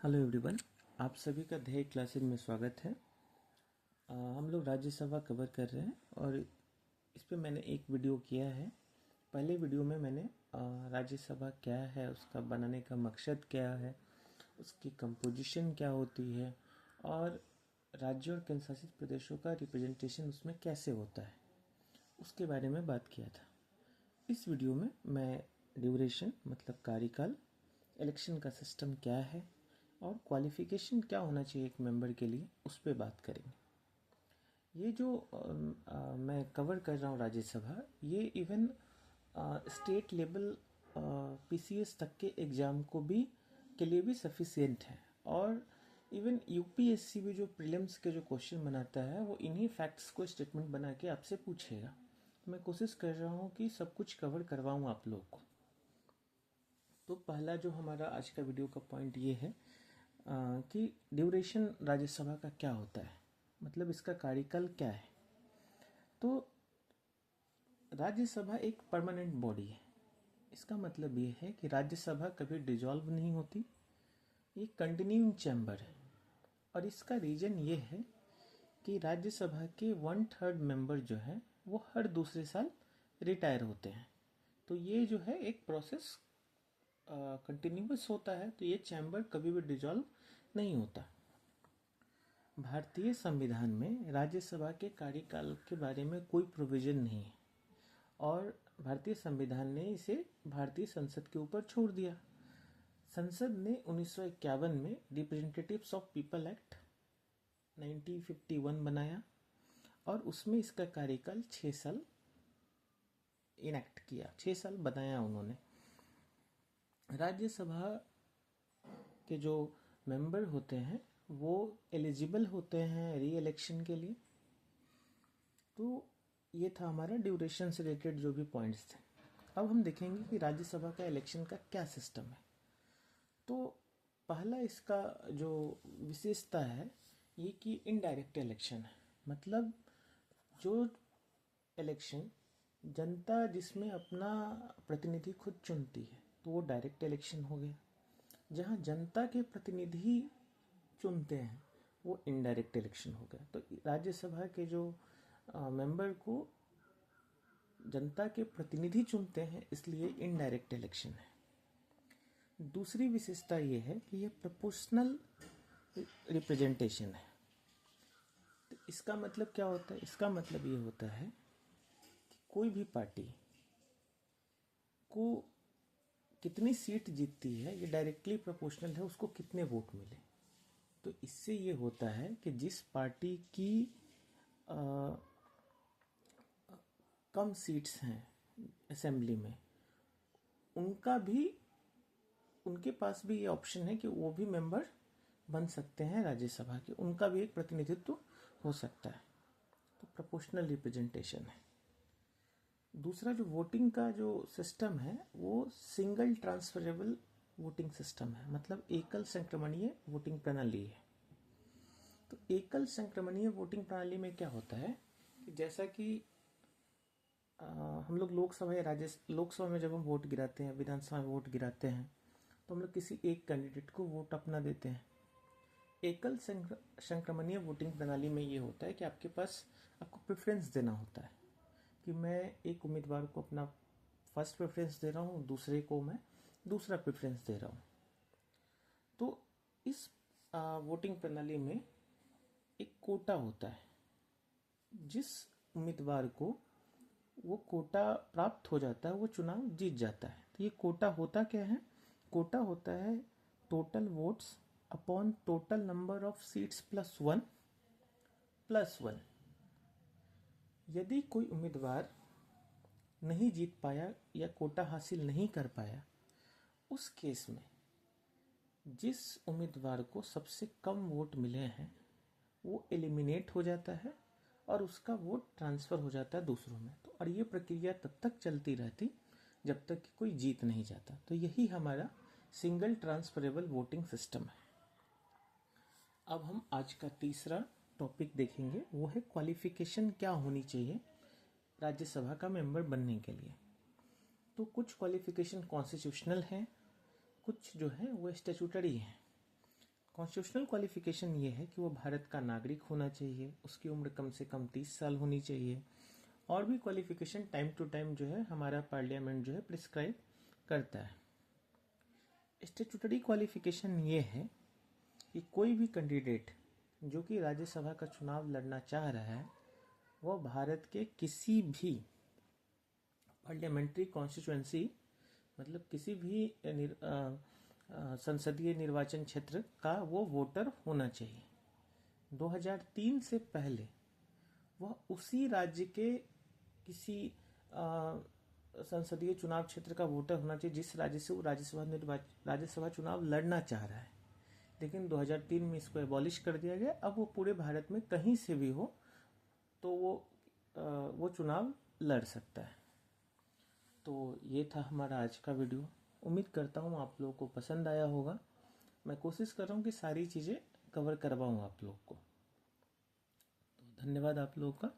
Hello everyone, आप सभी का ध्येय क्लासेज में स्वागत है। हम लोग राज्यसभा कवर कर रहे हैं और इस पे मैंने एक वीडियो किया है। पहले वीडियो में मैंने राज्यसभा क्या है, उसका बनाने का मकसद क्या है, उसकी कंपोजिशन क्या होती है और राज्यों और केंद्र शासित प्रदेशों का रिप्रेजेंटेशन उसमें कैसे होता है, उसके बारे में बात किया था। इस वीडियो में मैं ड्यूरेशन मतलब कार्यकाल, इलेक्शन का सिस्टम क्या है और क्वालिफिकेशन क्या होना चाहिए एक मेंबर के लिए, उस पर बात करेंगे। ये जो मैं कवर कर रहा हूँ राज्यसभा, ये इवन स्टेट लेवल पीसीएस तक के एग्ज़ाम को भी के लिए भी सफिशिएंट है। और इवन यूपीएससी भी जो प्रीलिम्स के जो क्वेश्चन बनाता है वो इन्हीं फैक्ट्स को स्टेटमेंट बना के आपसे पूछेगा। मैं कोशिश कर रहा हूँ कि सब कुछ कवर करवाऊँ आप लोग को। तो पहला जो हमारा आज का वीडियो का पॉइंट ये है कि ड्यूरेशन राज्यसभा का क्या होता है, मतलब इसका कार्यकाल क्या है। तो राज्यसभा एक परमानेंट बॉडी है। इसका मतलब ये है कि राज्यसभा कभी डिजॉल्व नहीं होती, ये कंटिन्यूइंग चैम्बर है। और इसका रीजन ये है कि राज्यसभा के 1/3 मेंबर जो है वो हर दूसरे साल रिटायर होते हैं। तो ये जो है एक प्रोसेस कंटिन्यूस होता है, तो ये चैम्बर कभी भी डिजॉल्व नहीं होता। भारतीय संविधान में राज्यसभा के कार्यकाल के बारे में कोई प्रोविजन नहीं है और भारतीय संविधान ने इसे भारतीय संसद के ऊपर छोड़ दिया। संसद ने 1951 में रिप्रेजेंटेटिव्स ऑफ पीपल एक्ट 1951 बनाया और उसमें इसका कार्यकाल 6 साल इनैक्ट किया, 6 साल बनाया उन्होंने। राज्यसभा के जो मेंबर होते हैं वो एलिजिबल होते हैं री इलेक्शन के लिए। तो ये था हमारा ड्यूरेशन से रिलेटेड जो भी पॉइंट्स थे। अब हम देखेंगे कि राज्यसभा का इलेक्शन का क्या सिस्टम है। तो पहला इसका जो विशेषता है ये कि इनडायरेक्ट इलेक्शन है। मतलब जो इलेक्शन जनता जिसमें अपना प्रतिनिधि खुद चुनती है तो वो डायरेक्ट इलेक्शन हो गया। जहाँ जनता के प्रतिनिधि चुनते हैं वो इनडायरेक्ट इलेक्शन हो गया। तो राज्यसभा के जो मेंबर को जनता के प्रतिनिधि चुनते हैं, इसलिए इनडायरेक्ट इलेक्शन है। दूसरी विशेषता ये है कि ये प्रोपोर्शनल रिप्रेजेंटेशन है। तो इसका मतलब क्या होता है? इसका मतलब ये होता है कि कोई भी पार्टी को कितनी सीट जीतती है ये डायरेक्टली प्रोपोर्शनल है उसको कितने वोट मिले। तो इससे ये होता है कि जिस पार्टी की कम सीट्स हैं असेंबली में, उनका भी उनके पास भी ये ऑप्शन है कि वो भी मेंबर बन सकते हैं राज्यसभा के, उनका भी एक प्रतिनिधित्व हो सकता है। तो प्रोपोर्शनल रिप्रेजेंटेशन है। दूसरा जो वोटिंग का जो सिस्टम है वो सिंगल ट्रांसफरेबल वोटिंग सिस्टम है, मतलब एकल संक्रमणीय वोटिंग प्रणाली है। तो एकल संक्रमणीय वोटिंग प्रणाली में क्या होता है कि जैसा कि हम लोग लोकसभा या लोकसभा में जब हम वोट गिराते हैं, विधानसभा में वोट गिराते हैं, तो हम लोग किसी एक कैंडिडेट को वोट अपना देते हैं। एकल संक्रमणीय वोटिंग प्रणाली में ये होता है कि आपके पास आपको प्रेफरेंस देना होता है कि मैं एक उम्मीदवार को अपना फर्स्ट प्रेफरेंस दे रहा हूँ, दूसरे को मैं दूसरा प्रेफरेंस दे रहा हूँ। तो इस वोटिंग प्रणाली में एक कोटा होता है। जिस उम्मीदवार को वो कोटा प्राप्त हो जाता है वो चुनाव जीत जाता है। तो ये कोटा होता क्या है? कोटा होता है total votes upon total number of seats +1। यदि कोई उम्मीदवार नहीं जीत पाया या कोटा हासिल नहीं कर पाया, उस केस में जिस उम्मीदवार को सबसे कम वोट मिले हैं वो एलिमिनेट हो जाता है और उसका वोट ट्रांसफ़र हो जाता है दूसरों में। तो और ये प्रक्रिया तब तक चलती रहती जब तक कि कोई जीत नहीं जाता। तो यही हमारा सिंगल ट्रांसफरेबल वोटिंग सिस्टम है। अब हम आज का तीसरा टॉपिक देखेंगे, वो है क्वालिफिकेशन क्या होनी चाहिए राज्यसभा का मेंबर बनने के लिए। तो कुछ क्वालिफिकेशन कॉन्स्टिट्यूशनल हैं, कुछ जो है वो स्टैट्यूटरी हैं। कॉन्स्टिट्यूशनल क्वालिफिकेशन ये है कि वो भारत का नागरिक होना चाहिए, उसकी उम्र कम से कम 30 साल होनी चाहिए, और भी क्वालिफिकेशन टाइम टू टाइम जो है हमारा पार्लियामेंट जो है प्रिस्क्राइब करता है। स्टैट्यूटरी क्वालिफिकेशन ये है कि कोई भी कैंडिडेट जो कि राज्यसभा का चुनाव लड़ना चाह रहा है वो भारत के किसी भी पार्लियामेंट्री कॉन्स्टिट्यूएंसी मतलब किसी भी संसदीय निर्वाचन क्षेत्र का वो वोटर होना चाहिए। 2003 से पहले वह उसी राज्य के किसी संसदीय चुनाव क्षेत्र का वोटर होना चाहिए जिस राज्य से वो राज्यसभा चुनाव लड़ना चाह रहा है। लेकिन 2003 में इसको एबॉलिश कर दिया गया। अब वो पूरे भारत में कहीं से भी हो तो वो चुनाव लड़ सकता है। तो ये था हमारा आज का वीडियो। उम्मीद करता हूँ आप लोगों को पसंद आया होगा। मैं कोशिश कर रहा हूँ कि सारी चीज़ें कवर करवाऊँ आप लोग को। तो धन्यवाद आप लोगों का।